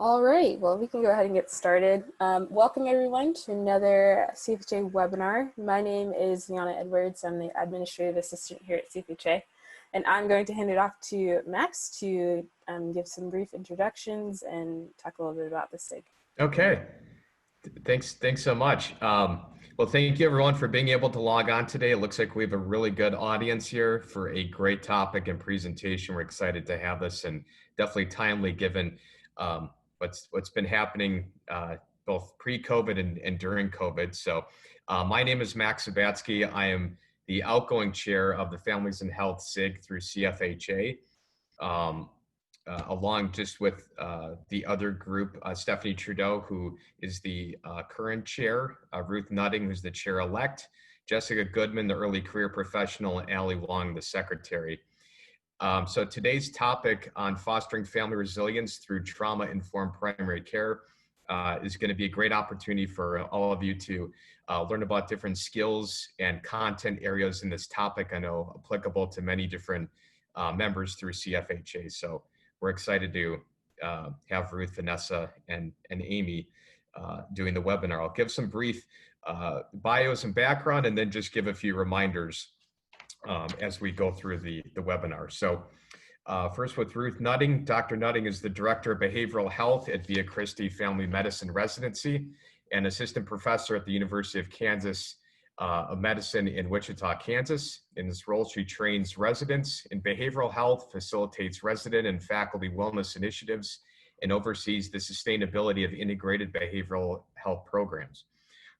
All right, well, we can go ahead and get started. Welcome everyone to another CFHA webinar. My name is Yana Edwards. I'm the administrative assistant here at CFHA, and I'm going to hand it off to Max to give some brief introductions and talk a little bit about the SIG. Okay, thanks so much. Well, thank you everyone for being able to log on today. It looks like we have a really good audience here for a great topic and presentation. We're excited to have this, and definitely timely given what's been happening both pre-COVID and during COVID. So my name is Max Sabatsky. I am the outgoing chair of the Families and Health SIG through CFHA. Along just with the other group, Stephanie Trudeau, who is the current chair, Ruth Nutting, who's the chair-elect, Jessica Goodman, the early career professional, and Allie Wong, the secretary. So today's topic on fostering family resilience through trauma-informed primary care is going to be a great opportunity for all of you to learn about different skills and content areas in this topic. I know applicable to many different members through CFHA. So we're excited to have Ruth, Vanessa, and Amy doing the webinar. I'll give some brief bios and background, and then just give a few reminders as we go through the webinar. So first with Ruth Nutting. Dr. Nutting is the Director of Behavioral Health at Via Christi Family Medicine Residency and Assistant Professor at the University of Kansas of Medicine in Wichita, Kansas. In this role, she trains residents in behavioral health, facilitates resident and faculty wellness initiatives, and oversees the sustainability of integrated behavioral health programs.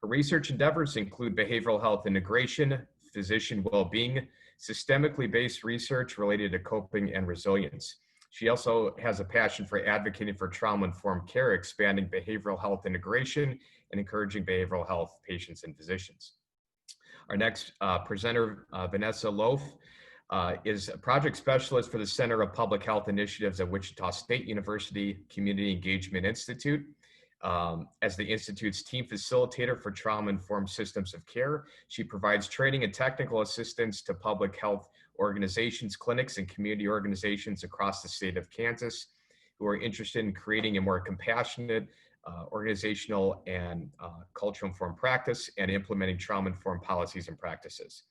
Her research endeavors include behavioral health integration, physician well-being, systemically based research related to coping and resilience. She also has a passion for advocating for trauma-informed care, expanding behavioral health integration, and encouraging behavioral health patients and physicians. Our next presenter, Vanessa Loaf, is a project specialist for the Center of Public Health Initiatives at Wichita State University Community Engagement Institute. As the Institute's team facilitator for trauma-informed systems of care, she provides training and technical assistance to public health organizations, clinics, and community organizations across the state of Kansas who are interested in creating a more compassionate, organizational and cultural informed practice and implementing trauma-informed policies and practices.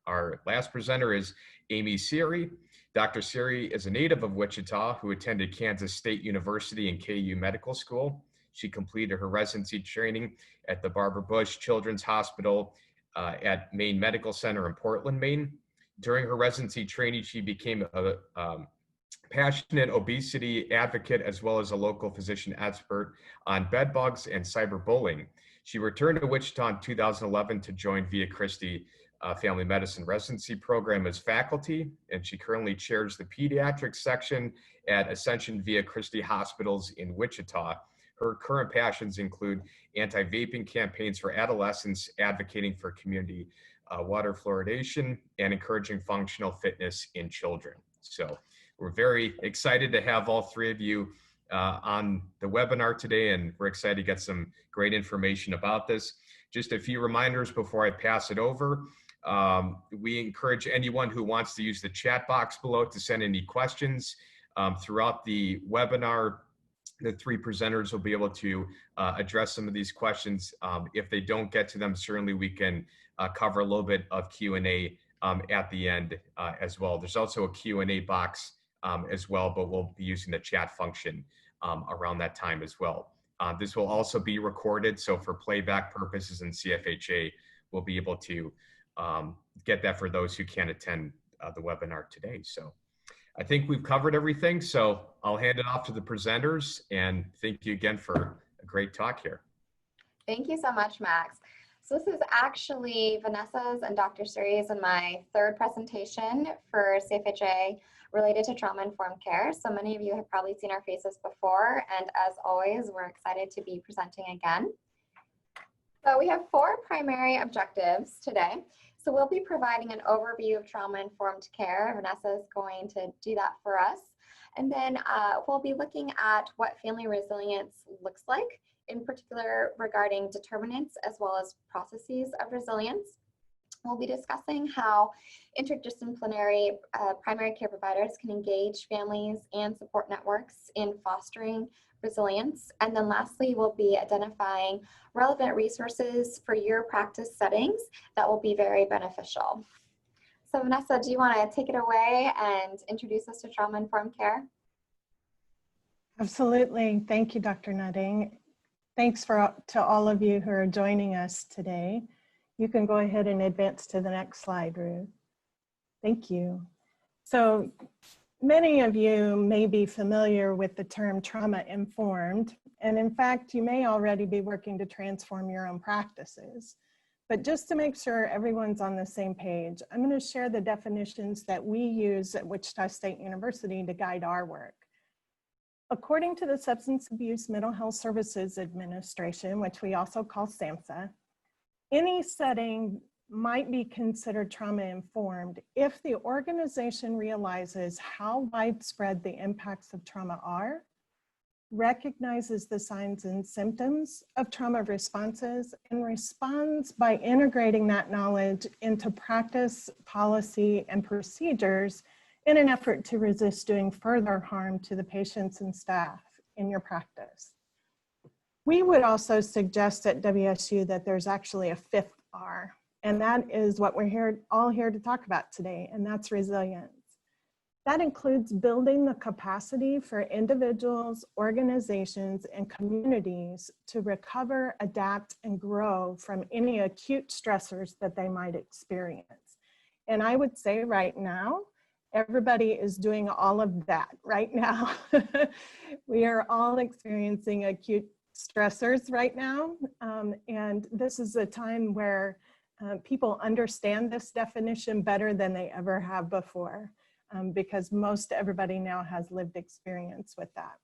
Our last presenter is Amy Siri. Dr. Siri is a native of Wichita who attended Kansas State University and KU Medical School. She completed her residency training at the Barbara Bush Children's Hospital at Maine Medical Center in Portland, Maine. During her residency training, she became a passionate obesity advocate, as well as a local physician expert on bed bugs and cyberbullying. She returned to Wichita in 2011 to join Via Christi Family Medicine Residency Program as faculty, and she currently chairs the pediatrics section at Ascension Via Christi Hospitals in Wichita. Her current passions include anti-vaping campaigns for adolescents, advocating for community water fluoridation, and encouraging functional fitness in children. So we're very excited to have all three of you on the webinar today, and we're excited to get some great information about this. Just a few reminders before I pass it over. We encourage anyone who wants to use the chat box below to send any questions. Throughout the webinar, the three presenters will be able to address some of these questions. If they don't get to them, certainly we can cover a little bit of Q&A at the end as well. There's also a Q&A box as well, but we'll be using the chat function around that time as well. This will also be recorded, so for playback purposes in CFHA, we'll be able to get that for those who can't attend the webinar today. So I think we've covered everything, so I'll hand it off to the presenters, and thank you again for a great talk here. Thank you so much, Max. So this is actually Vanessa's and Dr. Suri's and my third presentation for CFHA related to trauma-informed care. So many of you have probably seen our faces before, and as always, we're excited to be presenting again. So we have four primary objectives today. So we'll be providing an overview of trauma-informed care. Vanessa is going to do that for us. And then we'll be looking at what family resilience looks like, in particular regarding determinants as well as processes of resilience. We'll be discussing how interdisciplinary primary care providers can engage families and support networks in fostering resilience. And then lastly, we'll be identifying relevant resources for your practice settings that will be very beneficial. So Vanessa, do you want to take it away and introduce us to trauma-informed care? Absolutely. Thank you, Dr. Nutting. Thanks to all of you who are joining us today. You can go ahead and advance to the next slide, Ruth. Thank you. So many of you may be familiar with the term trauma-informed, and in fact, you may already be working to transform your own practices. But just to make sure everyone's on the same page, I'm going to share the definitions that we use at Wichita State University to guide our work. According to the Substance Abuse Mental Health Services Administration, which we also call SAMSA, any setting might be considered trauma-informed if the organization realizes how widespread the impacts of trauma are, recognizes the signs and symptoms of trauma responses, and responds by integrating that knowledge into practice, policy, and procedures in an effort to resist doing further harm to the patients and staff in your practice. We would also suggest at WSU that there's actually a fifth R, and that is what we're all here to talk about today, and that's resilience. That includes building the capacity for individuals, organizations, and communities to recover, adapt, and grow from any acute stressors that they might experience. And I would say right now, everybody is doing all of that right now. We are all experiencing acute stressors right now. And this is a time where people understand this definition better than they ever have before, because most everybody now has lived experience with that.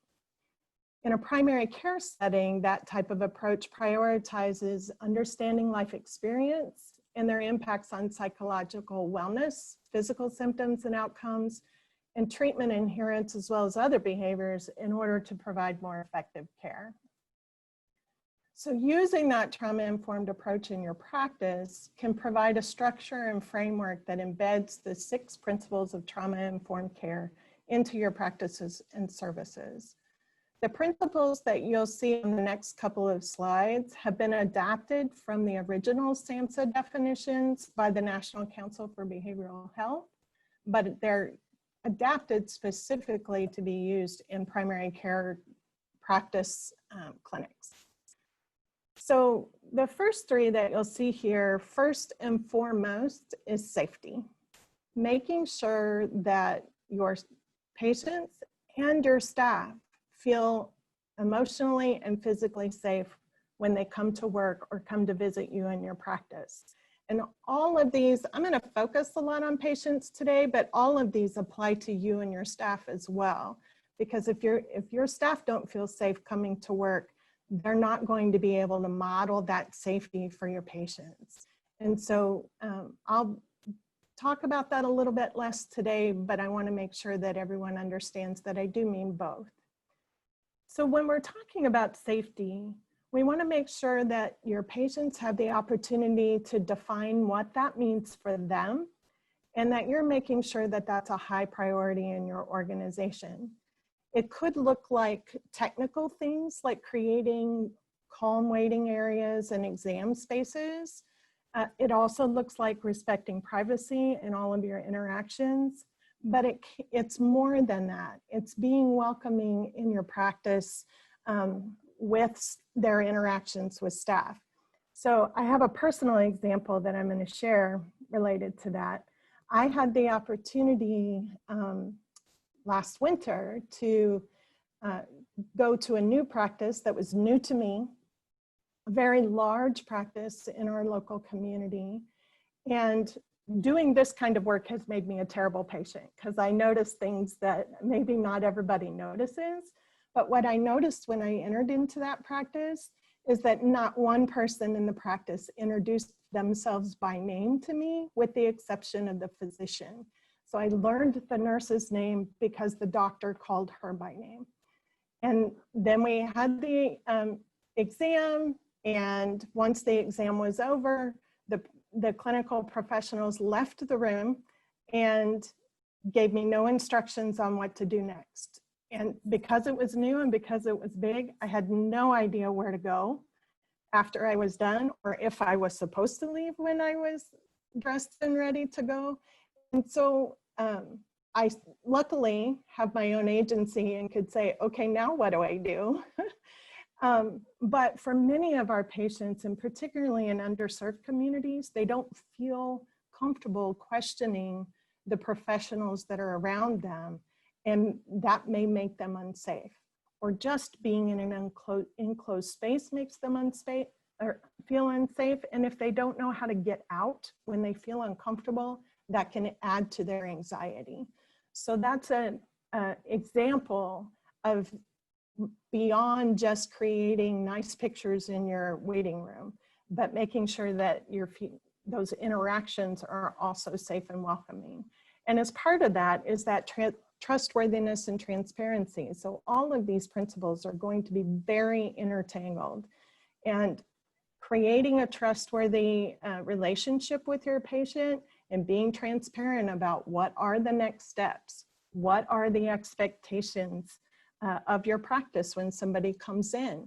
In a primary care setting, that type of approach prioritizes understanding life experience and their impacts on psychological wellness, physical symptoms and outcomes, and treatment adherence, as well as other behaviors in order to provide more effective care. So using that trauma-informed approach in your practice can provide a structure and framework that embeds the 6 principles of trauma-informed care into your practices and services. The principles that you'll see in the next couple of slides have been adapted from the original SAMSA definitions by the National Council for Behavioral Health, but they're adapted specifically to be used in primary care practice clinics. So the first 3 that you'll see here, first and foremost, is safety. Making sure that your patients and your staff feel emotionally and physically safe when they come to work or come to visit you in your practice. And all of these, I'm going to focus a lot on patients today, but all of these apply to you and your staff as well. Because if your staff don't feel safe coming to work, they're not going to be able to model that safety for your patients. And so I'll talk about that a little bit less today, but I want to make sure that everyone understands that I do mean both. So when we're talking about safety, we want to make sure that your patients have the opportunity to define what that means for them, and that you're making sure that that's a high priority in your organization. It could look like technical things like creating calm waiting areas and exam spaces. It also looks like respecting privacy in all of your interactions, but it's more than that. It's being welcoming in your practice with their interactions with staff. So I have a personal example that I'm going to share related to that. I had the opportunity last winter to go to a new practice that was new to me, a very large practice in our local community. And doing this kind of work has made me a terrible patient because I notice things that maybe not everybody notices. But what I noticed when I entered into that practice is that not one person in the practice introduced themselves by name to me, with the exception of the physician. So I learned the nurse's name because the doctor called her by name. And then we had the exam, and once the exam was over, the clinical professionals left the room and gave me no instructions on what to do next. And because it was new and because it was big, I had no idea where to go after I was done, or if I was supposed to leave when I was dressed and ready to go. And so I luckily have my own agency and could say, okay, now what do I do? But for many of our patients, and particularly in underserved communities, they don't feel comfortable questioning the professionals that are around them, and that may make them unsafe. Or just being in an enclosed space makes them unsafe or feel unsafe. And if they don't know how to get out when they feel uncomfortable, that can add to their anxiety. So that's an example of beyond just creating nice pictures in your waiting room, but making sure that those interactions are also safe and welcoming. And as part of that is that trustworthiness and transparency. So all of these principles are going to be very intertangled, and creating a trustworthy relationship with your patient and being transparent about what are the next steps, what are the expectations of your practice when somebody comes in,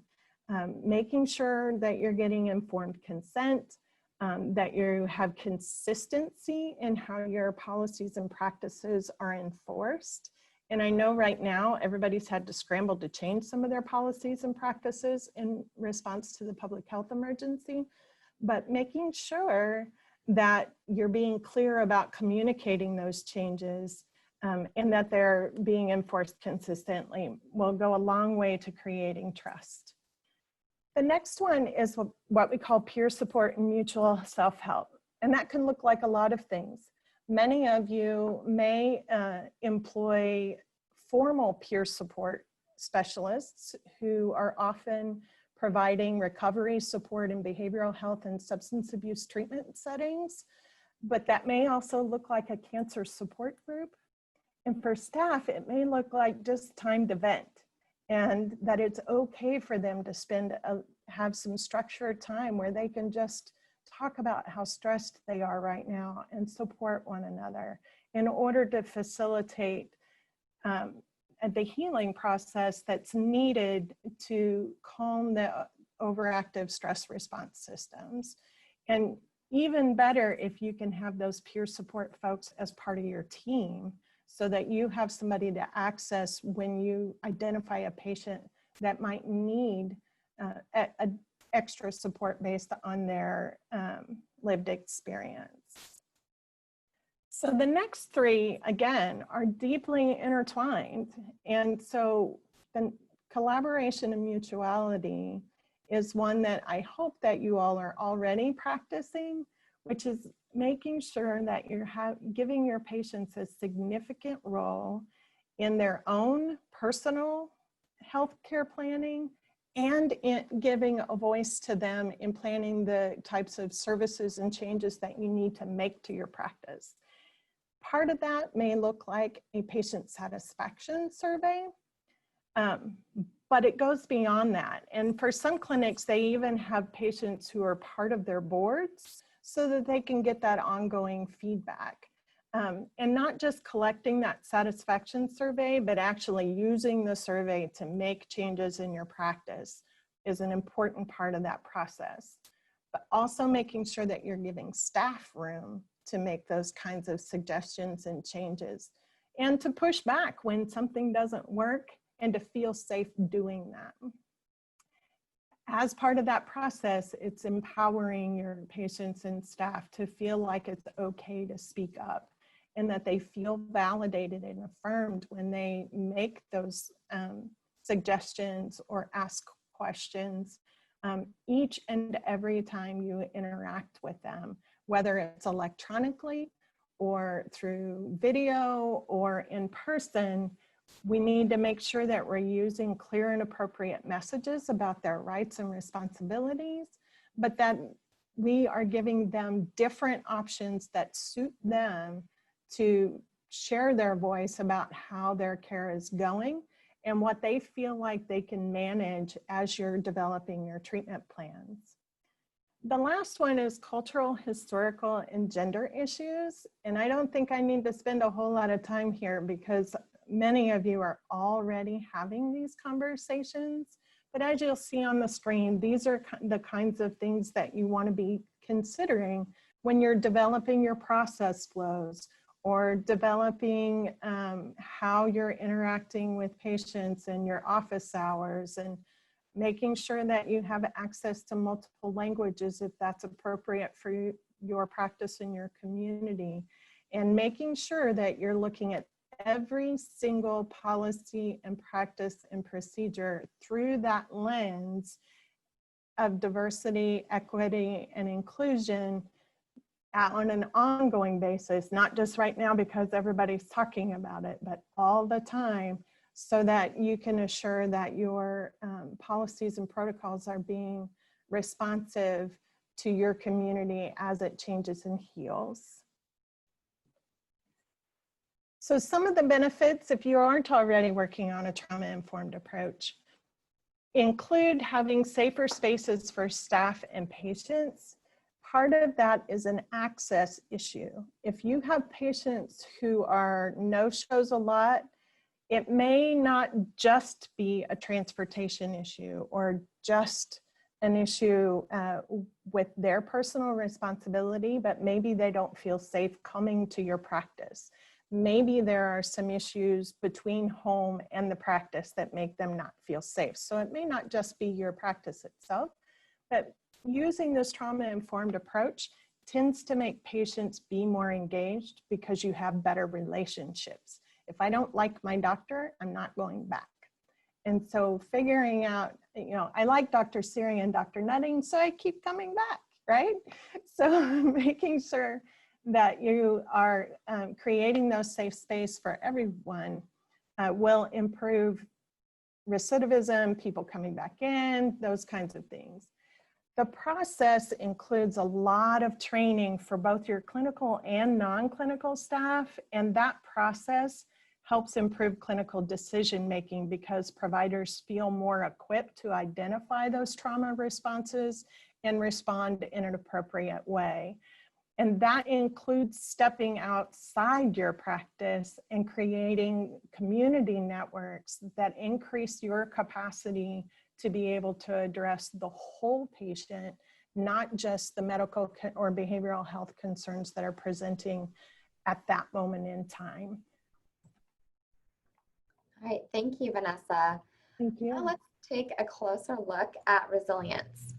making sure that you're getting informed consent, that you have consistency in how your policies and practices are enforced. And I know right now everybody's had to scramble to change some of their policies and practices in response to the public health emergency, but making sure that you're being clear about communicating those changes and that they're being enforced consistently will go a long way to creating trust. The next one is what we call peer support and mutual self-help. And that can look like a lot of things. Many of you may employ formal peer support specialists who are often providing recovery support in behavioral health and substance abuse treatment settings, but that may also look like a cancer support group. And for staff, it may look like just timed event, and that it's okay for them to have some structured time where they can just talk about how stressed they are right now and support one another in order to facilitate the healing process that's needed to calm the overactive stress response systems. And even better if you can have those peer support folks as part of your team, so that you have somebody to access when you identify a patient that might need extra support based on their lived experience. So the next three, again, are deeply intertwined. And so the collaboration and mutuality is one that I hope that you all are already practicing, which is making sure that you're giving your patients a significant role in their own personal healthcare planning and in giving a voice to them in planning the types of services and changes that you need to make to your practice. Part of that may look like a patient satisfaction survey, but it goes beyond that. And for some clinics, they even have patients who are part of their boards so that they can get that ongoing feedback. And not just collecting that satisfaction survey, but actually using the survey to make changes in your practice is an important part of that process. But also making sure that you're giving staff room to make those kinds of suggestions and changes, and to push back when something doesn't work and to feel safe doing that. As part of that process, it's empowering your patients and staff to feel like it's okay to speak up and that they feel validated and affirmed when they make those suggestions or ask questions each and every time you interact with them, whether it's electronically or through video or in person. We need to make sure that we're using clear and appropriate messages about their rights and responsibilities, but that we are giving them different options that suit them to share their voice about how their care is going and what they feel like they can manage as you're developing your treatment plans. The last one is cultural, historical, and gender issues. And I don't think I need to spend a whole lot of time here because many of you are already having these conversations. But as you'll see on the screen, these are the kinds of things that you want to be considering when you're developing your process flows or developing how you're interacting with patients in your office hours, and making sure that you have access to multiple languages if that's appropriate for your practice in your community, and making sure that you're looking at every single policy and practice and procedure through that lens of diversity, equity, and inclusion on an ongoing basis, not just right now because everybody's talking about it, but all the time, so that you can assure that your policies and protocols are being responsive to your community as it changes and heals. So some of the benefits, if you aren't already working on a trauma-informed approach, include having safer spaces for staff and patients. Part of that is an access issue. If you have patients who are no-shows a lot, it may not just be a transportation issue or just an issue with their personal responsibility, but maybe they don't feel safe coming to your practice. Maybe there are some issues between home and the practice that make them not feel safe. So it may not just be your practice itself, but using this trauma-informed approach tends to make patients be more engaged because you have better relationships. If I don't like my doctor, I'm not going back. And so figuring out, I like Dr. Siri and Dr. Nutting, so I keep coming back, right? So making sure that you are creating those safe space for everyone will improve recidivism, people coming back in, those kinds of things. The process includes a lot of training for both your clinical and non-clinical staff, and that process helps improve clinical decision-making because providers feel more equipped to identify those trauma responses and respond in an appropriate way. And that includes stepping outside your practice and creating community networks that increase your capacity to be able to address the whole patient, not just the medical or behavioral health concerns that are presenting at that moment in time. All right, thank you, Vanessa. Thank you. Now let's take a closer look at resilience.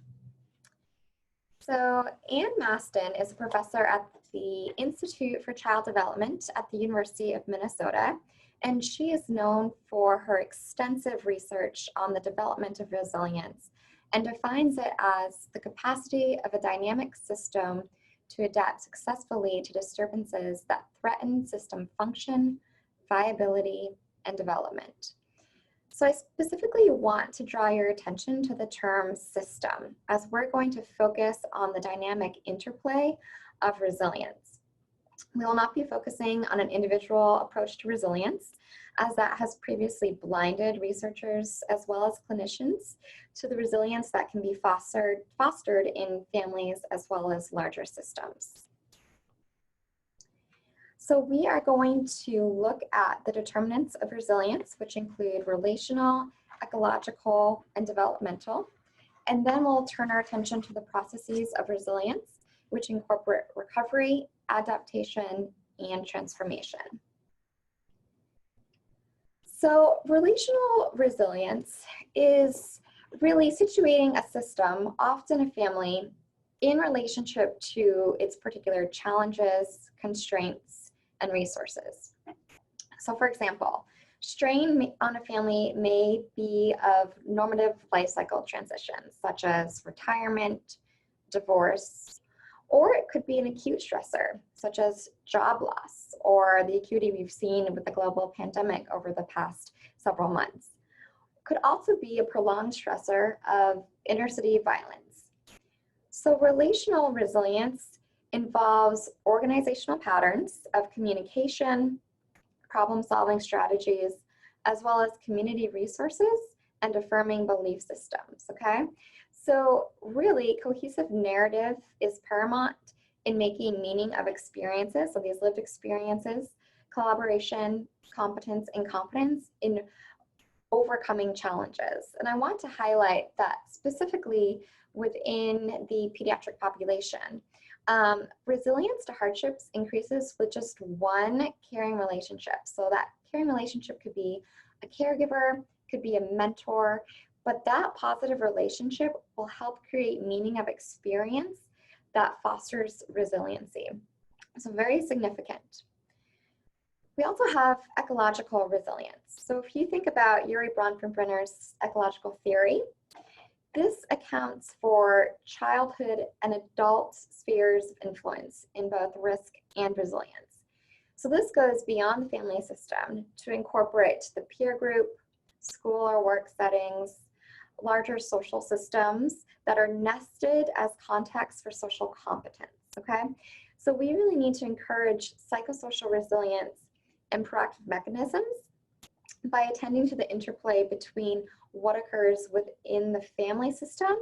So Ann Mastin is a professor at the Institute for Child Development at the University of Minnesota, and she is known for her extensive research on the development of resilience and defines it as the capacity of a dynamic system to adapt successfully to disturbances that threaten system function, viability, and development. So I specifically want to draw your attention to the term system, as we're going to focus on the dynamic interplay of resilience. We will not be focusing on an individual approach to resilience, as that has previously blinded researchers as well as clinicians to the resilience that can be fostered in families as well as larger systems. So we are going to look at the determinants of resilience, which include relational, ecological, and developmental. And then we'll turn our attention to the processes of resilience, which incorporate recovery, adaptation, and transformation. So relational resilience is really situating a system, often a family, in relationship to its particular challenges, constraints, and resources. So for example, strain on a family may be of normative life cycle transitions, such as retirement, divorce, or it could be an acute stressor, such as job loss, or the acuity we've seen with the global pandemic over the past several months. It could also be a prolonged stressor of inner-city violence. So relational resilience involves organizational patterns of communication, problem-solving strategies, as well as community resources and affirming belief systems, okay? So really, cohesive narrative is paramount in making meaning of experiences, so these lived experiences, collaboration, competence, and competence in overcoming challenges. And I want to highlight that specifically within the pediatric population, resilience to hardships increases with just one caring relationship. So that caring relationship could be a caregiver, could be a mentor, but that positive relationship will help create meaning of experience that fosters resiliency. So very significant. We also have ecological resilience. So if you think about Yuri Bronfenbrenner's ecological theory, this accounts for childhood and adult spheres of influence in both risk and resilience. So this goes beyond the family system to incorporate the peer group, school or work settings, larger social systems that are nested as contexts for social competence, okay? So we really need to encourage psychosocial resilience and proactive mechanisms by attending to the interplay between what occurs within the family system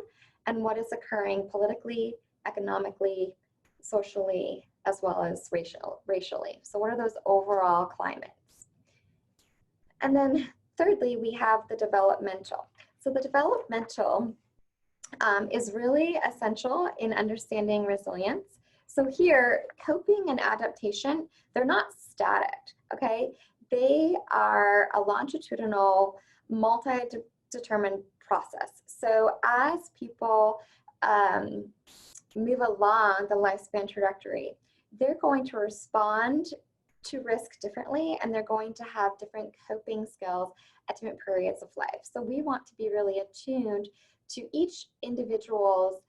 and what is occurring politically, economically, socially, as well as racially. So what are those overall climates? And then thirdly, we have the developmental. So the developmental is really essential in understanding resilience. So here, coping and adaptation, they're not static, okay? They are a longitudinal, multi-determined process. So as people move along the lifespan trajectory, they're going to respond to risk differently, and they're going to have different coping skills at different periods of life. So we want to be really attuned to each individual's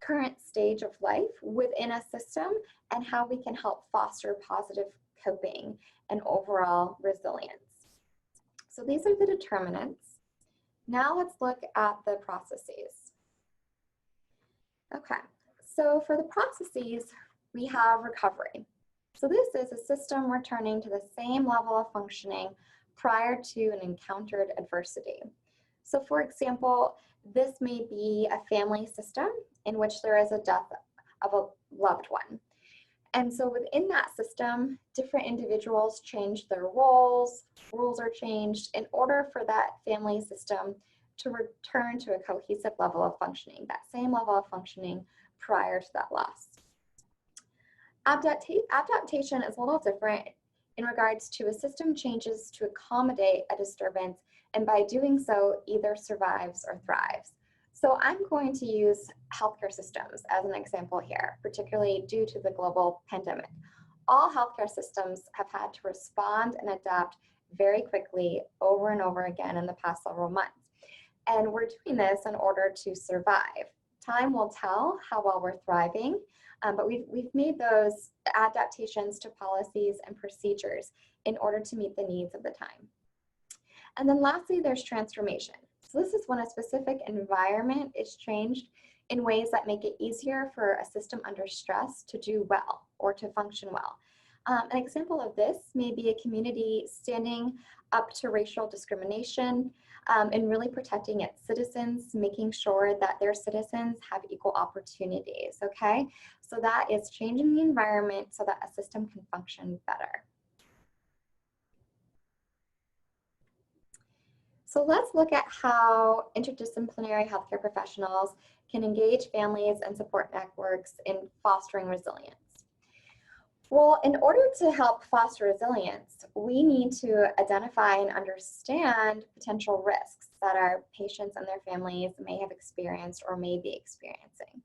current stage of life within a system and how we can help foster positive coping and overall resilience. So these are the determinants. Now let's look at the processes. Okay, so for the processes, we have recovery. So this is a system returning to the same level of functioning prior to an encountered adversity. So for example, this may be a family system in which there is a death of a loved one. And so within that system, different individuals change their roles, rules are changed in order for that family system to return to a cohesive level of functioning, that same level of functioning prior to that loss. Adaptation is a little different in regards to a system changes to accommodate a disturbance, and by doing so, either survives or thrives. So I'm going to use healthcare systems as an example here, particularly due to the global pandemic. All healthcare systems have had to respond and adapt very quickly over and over again in the past several months. And we're doing this in order to survive. Time will tell how well we're thriving, but we've made those adaptations to policies and procedures in order to meet the needs of the time. And then lastly, there's transformation. So this is when a specific environment is changed in ways that make it easier for a system under stress to do well or to function well. An example of this may be a community standing up to racial discrimination and really protecting its citizens, making sure that their citizens have equal opportunities, okay? So that is changing the environment so that a system can function better. So let's look at how interdisciplinary healthcare professionals can engage families and support networks in fostering resilience. Well, in order to help foster resilience, we need to identify and understand potential risks that our patients and their families may have experienced or may be experiencing.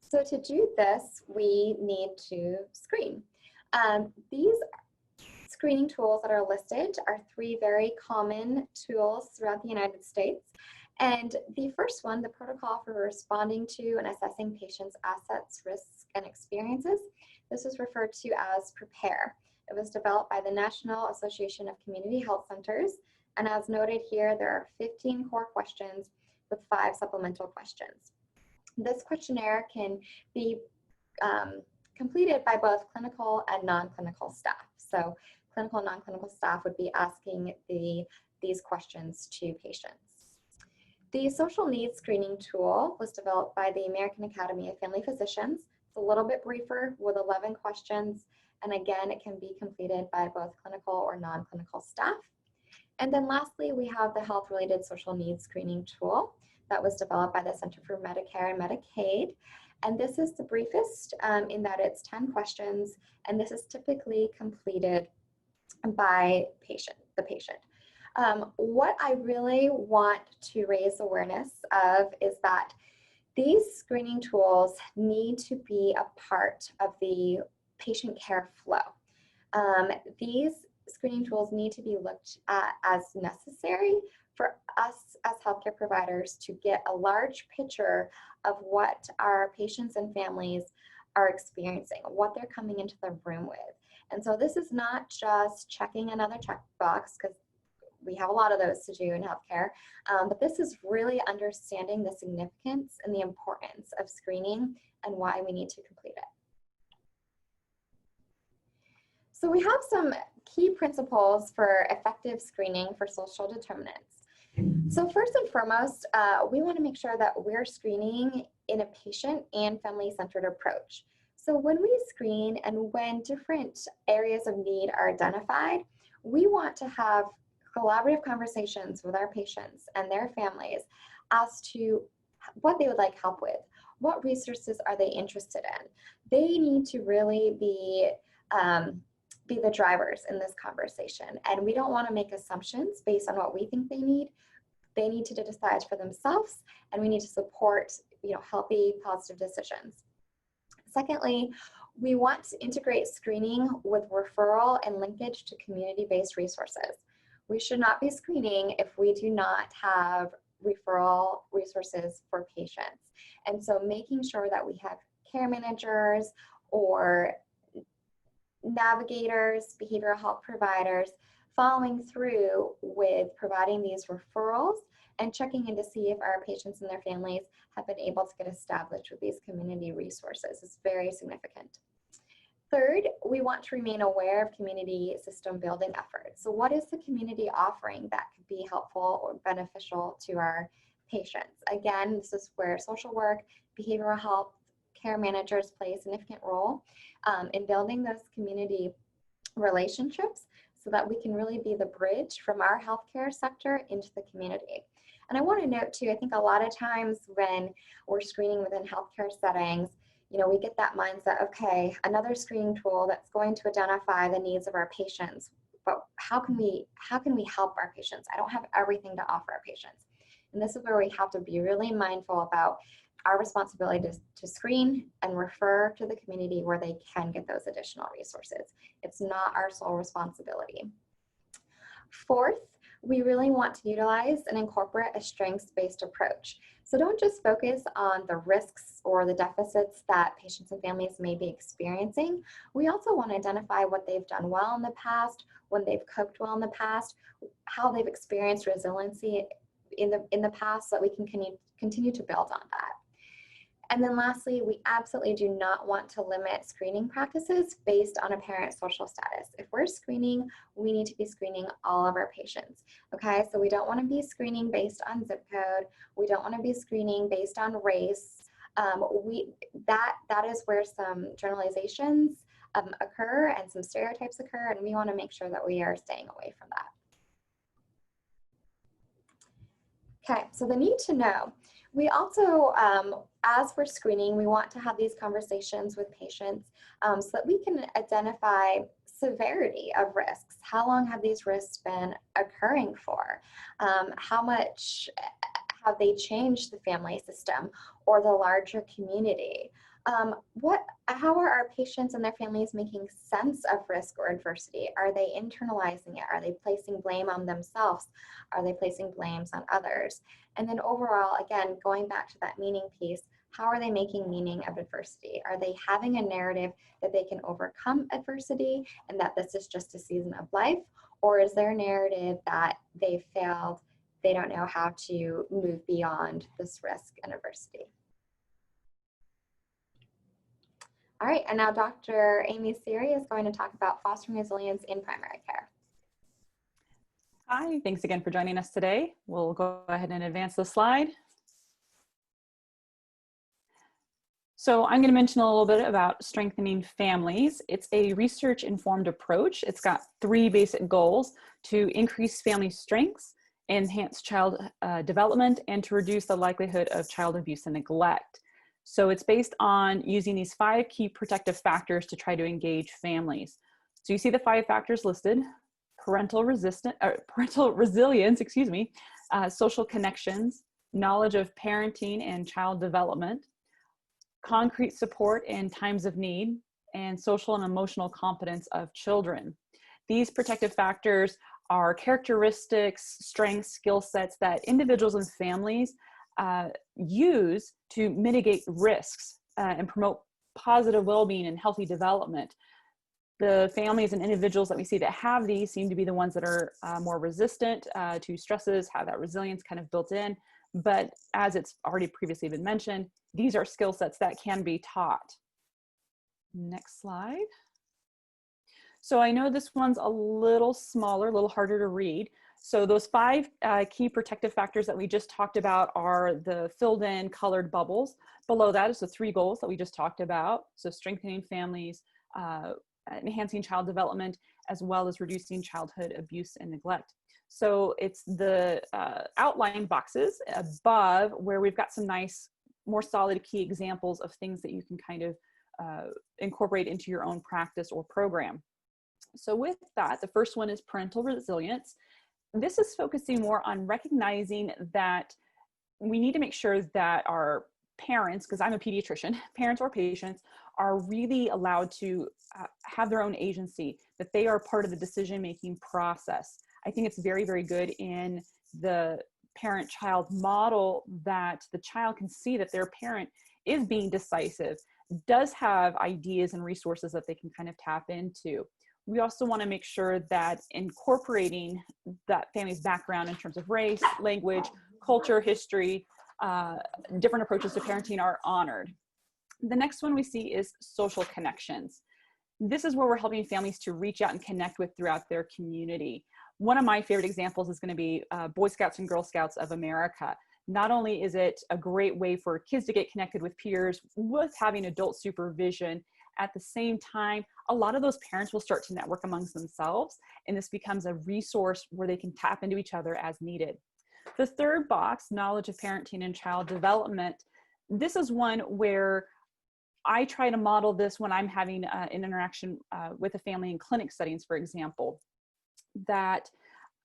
So to do this, we need to screen. These screening tools that are listed are 3 very common tools throughout the United States. And the first one, the protocol for responding to and assessing patients' assets, risks, and experiences, this is referred to as PREPARE. It was developed by the National Association of Community Health Centers. And as noted here, there are 15 core questions with 5 supplemental questions. This questionnaire can be completed by both clinical and non-clinical staff. So clinical and non-clinical staff would be asking these questions to patients. The social needs screening tool was developed by the American Academy of Family Physicians. It's a little bit briefer with 11 questions. And again, it can be completed by both clinical or non-clinical staff. And then lastly, we have the health-related social needs screening tool that was developed by the Center for Medicare and Medicaid. And this is the briefest in that it's 10 questions, and this is typically completed by the patient. What I really want to raise awareness of is that these screening tools need to be a part of the patient care flow. These screening tools need to be looked at as necessary for us as healthcare providers to get a large picture of what our patients and families are experiencing, what they're coming into the room with. And so this is not just checking another checkbox, because we have a lot of those to do in healthcare, but this is really understanding the significance and the importance of screening and why we need to complete it. So we have some key principles for effective screening for social determinants. So first and foremost, we want to make sure that we're screening in a patient and family-centered approach. So when we screen and when different areas of need are identified, we want to have collaborative conversations with our patients and their families as to what they would like help with. What resources are they interested in? They need to really be the drivers in this conversation. And we don't want to make assumptions based on what we think they need. They need to decide for themselves, and we need to support, healthy, positive decisions. Secondly, we want to integrate screening with referral and linkage to community-based resources. We should not be screening if we do not have referral resources for patients. And so making sure that we have care managers or navigators, behavioral health providers, following through with providing these referrals and checking in to see if our patients and their families have been able to get established with these community resources is very significant. Third, we want to remain aware of community system building efforts. So what is the community offering that could be helpful or beneficial to our patients? Again, this is where social work, behavioral health, care managers play a significant role in building those community relationships so that we can really be the bridge from our healthcare sector into the community. And I want to note too, I think a lot of times when we're screening within healthcare settings, we get that mindset, okay, another screening tool that's going to identify the needs of our patients, but how can we help our patients? I don't have everything to offer our patients. And this is where we have to be really mindful about our responsibility to screen and refer to the community where they can get those additional resources. It's not our sole responsibility. Fourth, we really want to utilize and incorporate a strengths-based approach. So don't just focus on the risks or the deficits that patients and families may be experiencing. We also want to identify what they've done well in the past, when they've coped well in the past, how they've experienced resiliency in the past, so that we can continue to build on that. And then lastly, we absolutely do not want to limit screening practices based on a parent's social status. If we're screening, we need to be screening all of our patients, okay? So we don't want to be screening based on zip code. We don't want to be screening based on race. That is where some generalizations occur and some stereotypes occur, and we want to make sure that we are staying away from that. Okay, so the need to know. We also, as we're screening, we want to have these conversations with patients so that we can identify severity of risks. How long have these risks been occurring for? How much have they changed the family system or the larger community? How are our patients and their families making sense of risk or adversity? Are they internalizing it? Are they placing blame on themselves? Are they placing blames on others? And then overall, again, going back to that meaning piece, how are they making meaning of adversity? Are they having a narrative that they can overcome adversity and that this is just a season of life? Or is their narrative that they failed, they don't know how to move beyond this risk and adversity? All right, and now Dr. Amy Siri is going to talk about fostering resilience in primary care. Hi, thanks again for joining us today. We'll go ahead and advance the slide. So I'm going to mention a little bit about strengthening families. It's a research-informed approach. It's got 3 basic goals: to increase family strengths, enhance child development, and to reduce the likelihood of child abuse and neglect. So it's based on using these 5 key protective factors to try to engage families. So you see the 5 factors listed: parental resilience, social connections, knowledge of parenting and child development, concrete support in times of need, and social and emotional competence of children. These protective factors are characteristics, strengths, skill sets that individuals and families use to mitigate risks and promote positive well-being and healthy development. The families and individuals that we see that have these seem to be the ones that are more resistant to stresses, have that resilience kind of built in. But as it's already previously been mentioned, these are skill sets that can be taught. Next slide. So I know this one's a little smaller, a little harder to read. So those 5 key protective factors that we just talked about are the filled in colored bubbles. Below that is the 3 goals that we just talked about. So strengthening families, enhancing child development, as well as reducing childhood abuse and neglect. So it's the outline boxes above where we've got some nice, more solid key examples of things that you can kind of incorporate into your own practice or program. So with that, the first one is parental resilience. This is focusing more on recognizing that we need to make sure that our parents, because I'm a pediatrician, parents or patients are really allowed to have their own agency, that they are part of the decision-making process. I think it's very, very good in the parent-child model that the child can see that their parent is being decisive, does have ideas and resources that they can kind of tap into. We also want to make sure that incorporating that family's background in terms of race, language, culture, history, different approaches to parenting are honored. The next one we see is social connections. This is where we're helping families to reach out and connect with throughout their community. One of my favorite examples is going to be Boy Scouts and Girl Scouts of America. Not only is it a great way for kids to get connected with peers with having adult supervision, at the same time, a lot of those parents will start to network amongst themselves, and this becomes a resource where they can tap into each other as needed. The third box, knowledge of parenting and child development, this is one where I try to model this when I'm having an interaction with a family in clinic settings, for example, that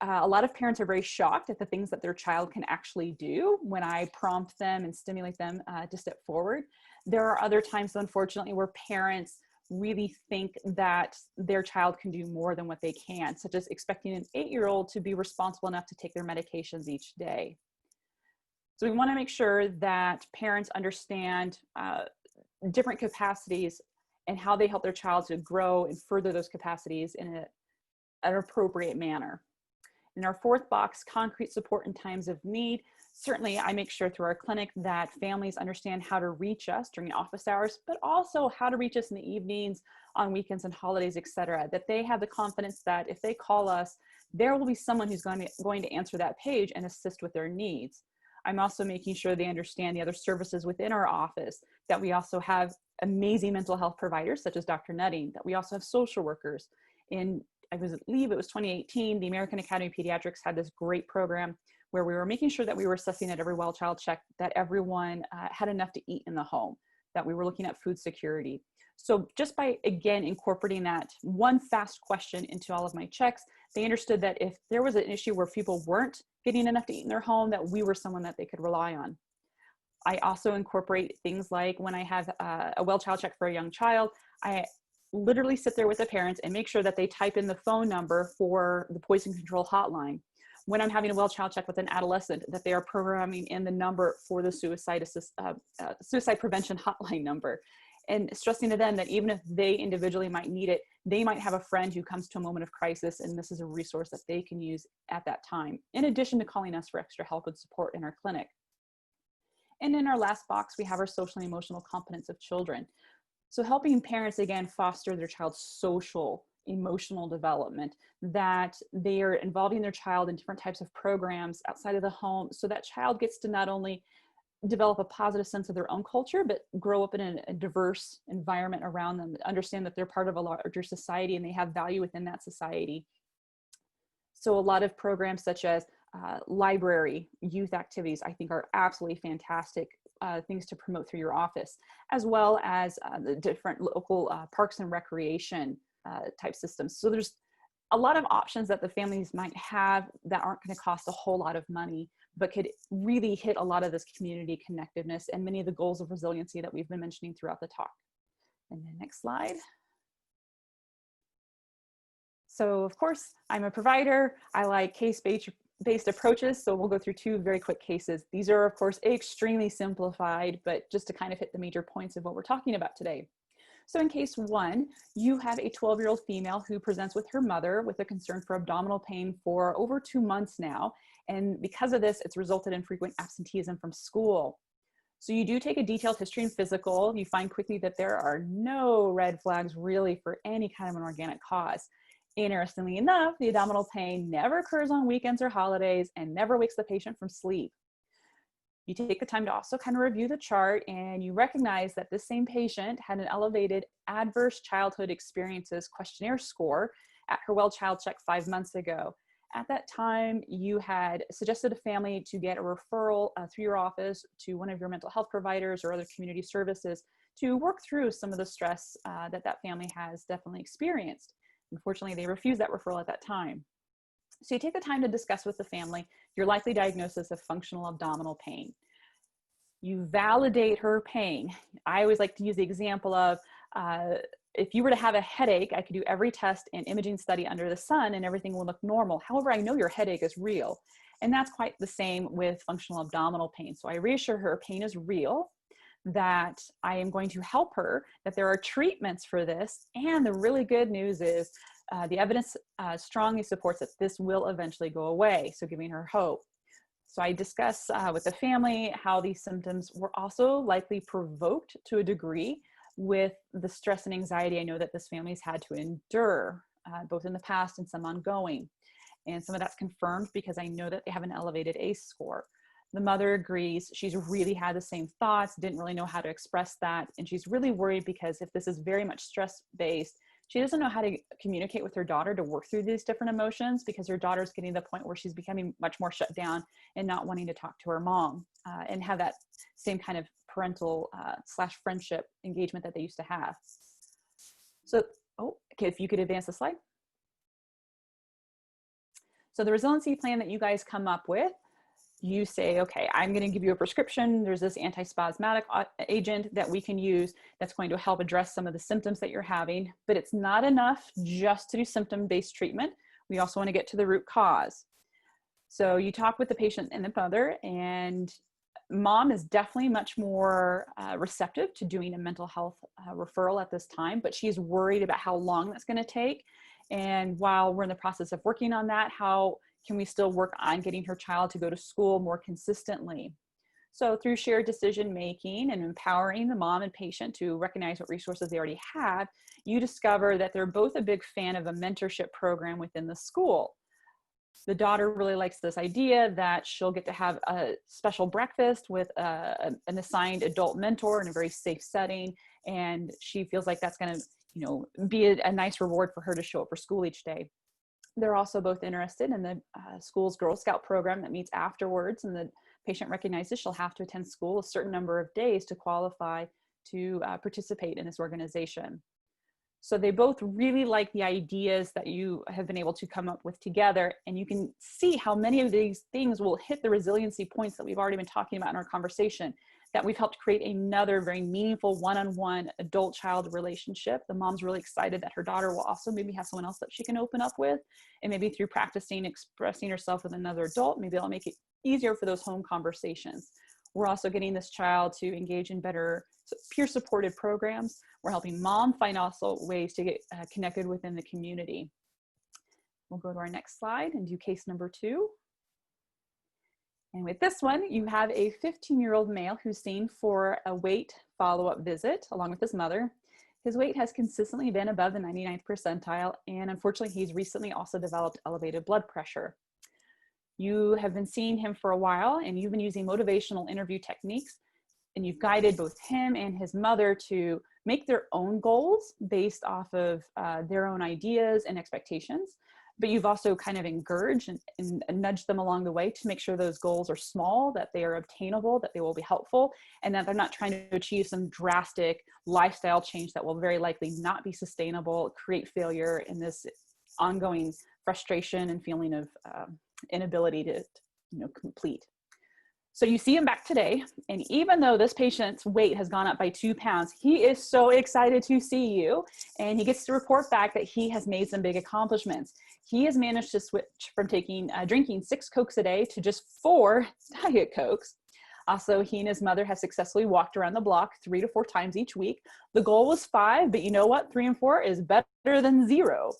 a lot of parents are very shocked at the things that their child can actually do when I prompt them and stimulate them to step forward. There are other times, unfortunately, where parents really think that their child can do more than what they can, such as expecting an 8-year-old to be responsible enough to take their medications each day. So we want to make sure that parents understand different capacities and how they help their child to grow and further those capacities in an appropriate manner. In our fourth box, concrete support in times of need. Certainly, I make sure through our clinic that families understand how to reach us during office hours, but also how to reach us in the evenings, on weekends and holidays, etc. That they have the confidence that if they call us, there will be someone who's going to answer that page and assist with their needs. I'm also making sure they understand the other services within our office, that we also have amazing mental health providers, such as Dr. Nutting, that we also have social workers. I believe it was 2018, the American Academy of Pediatrics had this great program where we were making sure that we were assessing at every well child check that everyone had enough to eat in the home, that we were looking at food security. So just by, again, incorporating that one fast question into all of my checks, they understood that if there was an issue where people weren't getting enough to eat in their home, that we were someone that they could rely on. I also incorporate things like when I have a well child check for a young child, I literally sit there with the parents and make sure that they type in the phone number for the poison control hotline. When I'm having a well child check with an adolescent, that they are programming in the number for the suicide prevention hotline number, and stressing to them that even if they individually might need it, they might have a friend who comes to a moment of crisis, and this is a resource that they can use at that time, in addition to calling us for extra help and support in our clinic. And in our last box, we have our social and emotional competence of children. So helping parents, again, foster their child's social emotional development, that they are involving their child in different types of programs outside of the home, so that child gets to not only develop a positive sense of their own culture, but grow up in a diverse environment around them, understand that they're part of a larger society and they have value within that society. So a lot of programs such as library, youth activities, I think are absolutely fantastic things to promote through your office, as well as the different local parks and recreation type systems. So there's a lot of options that the families might have that aren't going to cost a whole lot of money, but could really hit a lot of this community connectiveness and many of the goals of resiliency that we've been mentioning throughout the talk. And then next slide. So of course, I'm a provider. I like case-based approaches. So we'll go through two very quick cases. These are of course extremely simplified, but just to kind of hit the major points of what we're talking about today. So in case one, you have a 12-year-old female who presents with her mother with a concern for abdominal pain for over 2 months now. And because of this, it's resulted in frequent absenteeism from school. So you do take a detailed history and physical. You find quickly that there are no red flags really for any kind of an organic cause. Interestingly enough, the abdominal pain never occurs on weekends or holidays and never wakes the patient from sleep. You take the time to also kind of review the chart, and you recognize that this same patient had an elevated adverse childhood experiences questionnaire score at her well child check 5 months ago. At that time, you had suggested a family to get a referral through your office to one of your mental health providers or other community services to work through some of the stress that family has definitely experienced. Unfortunately, they refused that referral at that time. So you take the time to discuss with the family your likely diagnosis of functional abdominal pain. You validate her pain. I always like to use the example of if you were to have a headache, I could do every test and imaging study under the sun and everything will look normal. However, I know your headache is real. And that's quite the same with functional abdominal pain. So I reassure her pain is real, that I am going to help her, that there are treatments for this. And the really good news is the evidence strongly supports that this will eventually go away. So giving her hope. So I discuss with the family how these symptoms were also likely provoked to a degree with the stress and anxiety I know that this family's had to endure, both in the past and some ongoing. And some of that's confirmed because I know that they have an elevated ACE score. The mother agrees. She's really had the same thoughts, didn't really know how to express that. And she's really worried because if this is very much stress-based, she doesn't know how to communicate with her daughter to work through these different emotions because her daughter's getting to the point where she's becoming much more shut down and not wanting to talk to her mom and have that same kind of parental / friendship engagement that they used to have. So, okay, if you could advance the slide. So the resiliency plan that you guys come up with, you say, okay, I'm going to give you a prescription. There's this antispasmodic agent that we can use that's going to help address some of the symptoms that you're having, but it's not enough just to do symptom-based treatment. We also want to get to the root cause. So you talk with the patient and the mother, and mom is definitely much more receptive to doing a mental health referral at this time, but she's worried about how long that's going to take. And while we're in the process of working on that, how can we still work on getting her child to go to school more consistently? So through shared decision making and empowering the mom and patient to recognize what resources they already have, you discover that they're both a big fan of a mentorship program within the school. The daughter really likes this idea that she'll get to have a special breakfast with an assigned adult mentor in a very safe setting. And she feels like that's going to, be a nice reward for her to show up for school each day. They're also both interested in the school's Girl Scout program that meets afterwards, and the patient recognizes she'll have to attend school a certain number of days to qualify to participate in this organization. So they both really like the ideas that you have been able to come up with together, and you can see how many of these things will hit the resiliency points that we've already been talking about in our conversation, that we've helped create another very meaningful one-on-one adult-child relationship. The mom's really excited that her daughter will also maybe have someone else that she can open up with, and maybe through practicing expressing herself with another adult, maybe it'll make it easier for those home conversations. We're also getting this child to engage in better peer-supported programs. We're helping mom find also ways to get connected within the community. We'll go to our next slide and do case number 2. And with this one, you have a 15-year-old male who's seen for a weight follow-up visit along with his mother. His weight has consistently been above the 99th percentile, and unfortunately, he's recently also developed elevated blood pressure. You have been seeing him for a while, and you've been using motivational interview techniques, and you've guided both him and his mother to make their own goals based off of their own ideas and expectations. But you've also kind of encouraged and nudged them along the way to make sure those goals are small, that they are obtainable, that they will be helpful, and that they're not trying to achieve some drastic lifestyle change that will very likely not be sustainable, create failure in this ongoing frustration and feeling of inability to complete. So you see him back today, and even though this patient's weight has gone up by 2 pounds, he is so excited to see you, and he gets to report back that he has made some big accomplishments. He has managed to switch from drinking 6 Cokes a day to just 4 Diet Cokes. Also, he and his mother have successfully walked around the block 3 to 4 times each week. The goal was 5, but you know what? 3 and 4 is better than 0.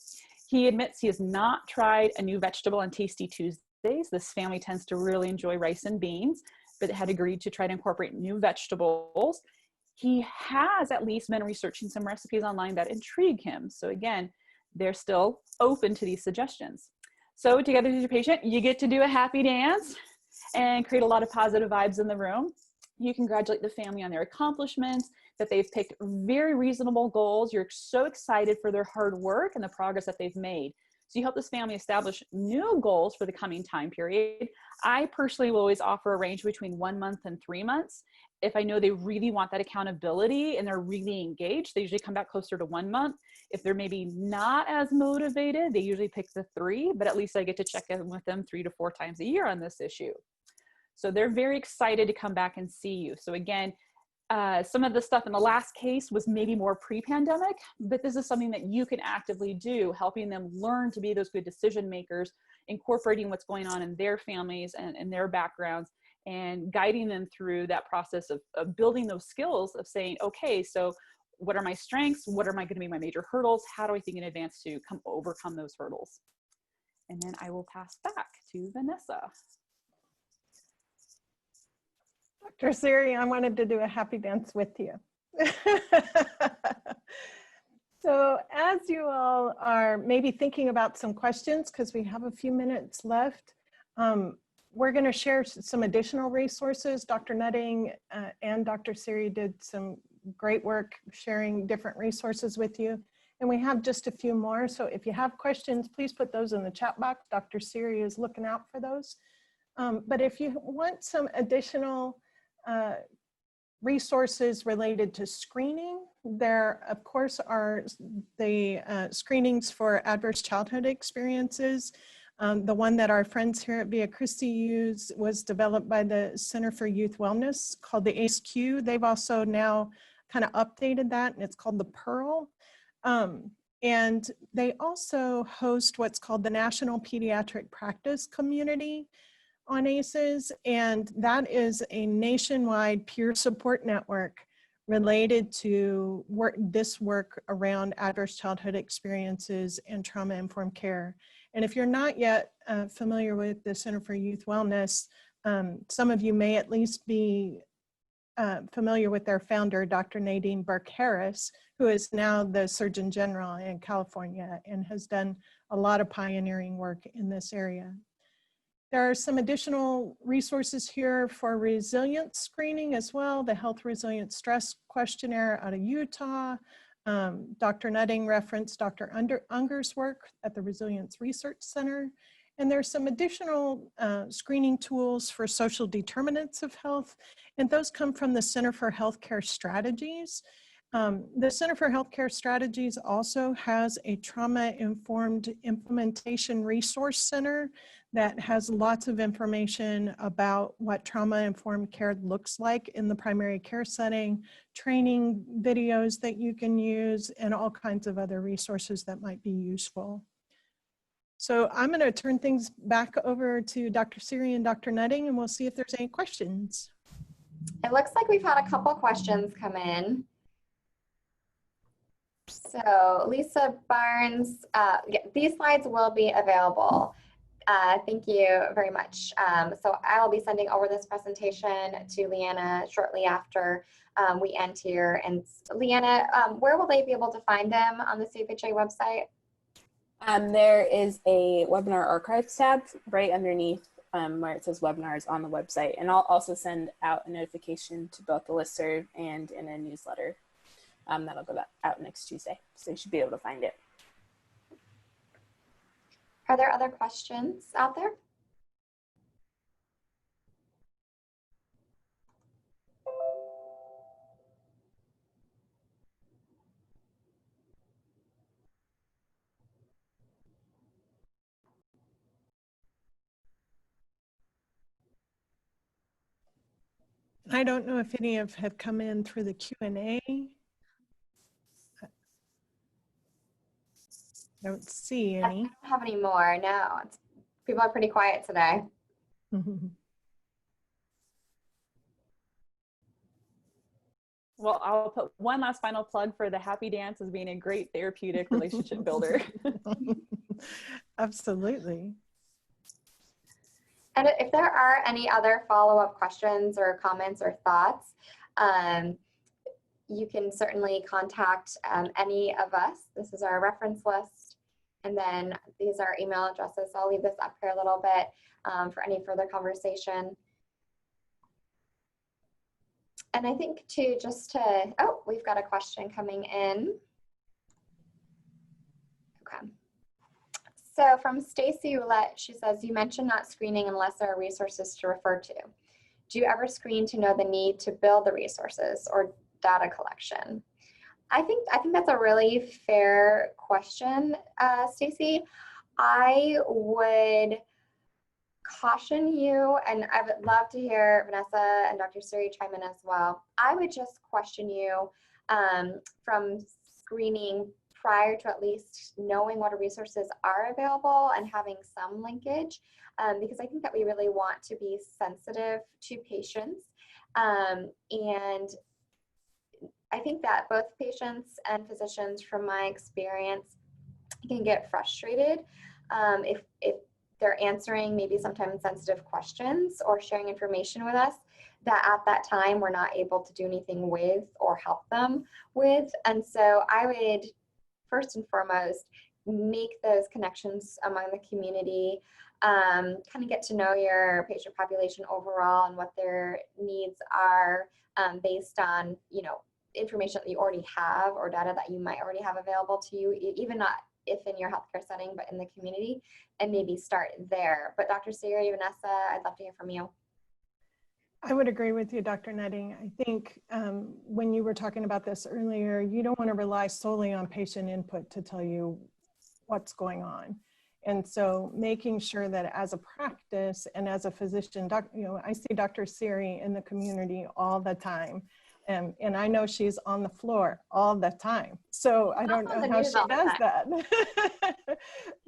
He admits he has not tried a new vegetable on Tasty Tuesdays. This family tends to really enjoy rice and beans, but had agreed to try to incorporate new vegetables. He has at least been researching some recipes online that intrigue him. So again, they're still open to these suggestions. So together with your patient, you get to do a happy dance and create a lot of positive vibes in the room. You congratulate the family on their accomplishments, that they've picked very reasonable goals. You're so excited for their hard work and the progress that they've made. So you help this family establish new goals for the coming time period. I personally will always offer a range between 1 month and 3 months. If I know they really want that accountability and they're really engaged, they usually come back closer to 1 month. If they're maybe not as motivated, they usually pick the 3, but at least I get to check in with them 3 to 4 times a year on this issue. So they're very excited to come back and see you. So again, some of the stuff in the last case was maybe more pre-pandemic, but this is something that you can actively do, helping them learn to be those good decision makers, incorporating what's going on in their families and their backgrounds, and guiding them through that process of building those skills of saying, okay, so what are my strengths? What are going to be my major hurdles? How do I think in advance to overcome those hurdles? And then I will pass back to Vanessa. Dr. Siri, I wanted to do a happy dance with you. So as you all are maybe thinking about some questions, because we have a few minutes left, we're going to share some additional resources. Dr. Nutting and Dr. Siri did some great work sharing different resources with you. And we have just a few more. So if you have questions, please put those in the chat box. Dr. Siri is looking out for those. But if you want some additional resources related to screening, there of course are the screenings for adverse childhood experiences. The one that our friends here at Via Christi use was developed by the Center for Youth Wellness called the ACE-Q. They've also now kind of updated that, and it's called the Pearl. And they also host what's called the National Pediatric Practice Community on ACEs, and that is a nationwide peer support network related to this work around adverse childhood experiences and trauma-informed care. And if you're not yet familiar with the Center for Youth Wellness, some of you may at least be familiar with their founder, Dr. Nadine Burke-Harris, who is now the Surgeon General in California and has done a lot of pioneering work in this area. There are some additional resources here for resilience screening as well. The Health Resilience Stress Questionnaire out of Utah. Dr. Nutting referenced Dr. Unger's work at the Resilience Research Center. And there's some additional screening tools for social determinants of health, and those come from the Center for Healthcare Strategies. The Center for Healthcare Strategies also has a trauma-informed implementation resource center that has lots of information about what trauma-informed care looks like in the primary care setting, training videos that you can use, and all kinds of other resources that might be useful. So I'm going to turn things back over to Dr. Siri and Dr. Nutting, and we'll see if there's any questions. It looks like we've had a couple questions come in. So Lisa Barnes, yeah, these slides will be available. Thank you very much. So I'll be sending over this presentation to Leanna shortly after we end here. And Leanna, where will they be able to find them on the CFHA website? There is a webinar archives tab right underneath where it says webinars on the website. And I'll also send out a notification to both the listserv and in a newsletter that'll go out next Tuesday. So you should be able to find it. Are there other questions out there? I don't know if any have come in through the Q&A. I don't see I any. don't have any more. No, people are pretty quiet today. Well, I'll put one last final plug for the happy dance as being a great therapeutic relationship builder. Absolutely. And if there are any other follow-up questions or comments or thoughts, you can certainly contact any of us. This is our reference list. And then these are email addresses. So I'll leave this up here a little bit for any further conversation. And I think too, oh, we've got a question coming in. Okay. So from Stacy Roulette, she says, you mentioned not screening unless there are resources to refer to. Do you ever screen to know the need to build the resources or data collection? I think that's a really fair question, Stacy. I would caution you, and I would love to hear Vanessa and Dr. Suri chime in as well. I would just question you from screening prior to at least knowing what resources are available and having some linkage, because I think that we really want to be sensitive to patients. And I think that both patients and physicians, from my experience, can get frustrated if they're answering maybe sometimes sensitive questions or sharing information with us that at that time we're not able to do anything with or help them with. And so I would first and foremost make those connections among the community, kind of get to know your patient population overall and what their needs are based on, information that you already have or data that you might already have available to you, even not if in your healthcare setting, but in the community, and maybe start there. But Dr. Siri, Vanessa, I'd love to hear from you. I would agree with you, Dr. Nutting. I think when you were talking about this earlier, you don't want to rely solely on patient input to tell you what's going on. And so making sure that as a practice and as a physician, I see Dr. Siri in the community all the time. And I know she's on the floor all the time. So I don't know how she does that.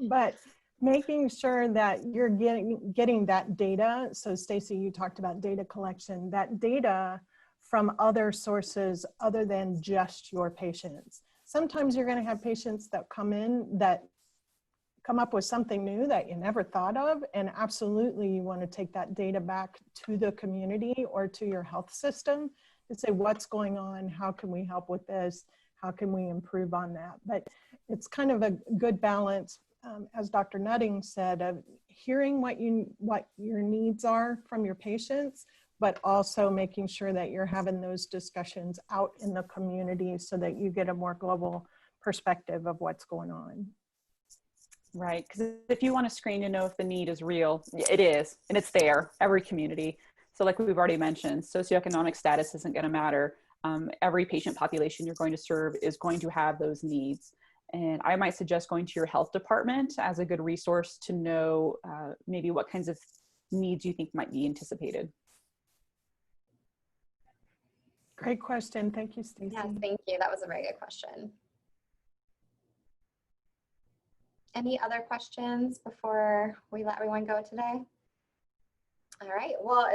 But making sure that you're getting that data. So Stacy, you talked about data collection, that data from other sources other than just your patients. Sometimes you're going to have patients that come in that come up with something new that you never thought of. And absolutely you want to take that data back to the community or to your health system to say, what's going on? How can we help with this? How can we improve on that? But it's kind of a good balance, as Dr. Nutting said, of hearing what your needs are from your patients, but also making sure that you're having those discussions out in the community so that you get a more global perspective of what's going on. Right, because if you want to screen to know if the need is real, it is, and it's there, every community. So like we've already mentioned, socioeconomic status isn't going to matter. Every patient population you're going to serve is going to have those needs. And I might suggest going to your health department as a good resource to know maybe what kinds of needs you think might be anticipated. Great question. Thank you, Stacey. Yes, thank you. That was a very good question. Any other questions before we let everyone go today? All right, well,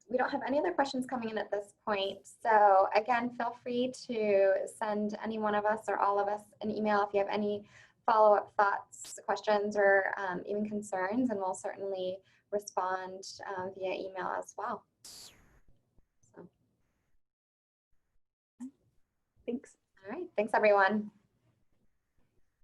we don't have any other questions coming in at this point. So again, feel free to send any one of us or all of us an email if you have any follow-up thoughts, questions, or even concerns, and we'll certainly respond via email as well. So. Thanks. All right, thanks everyone.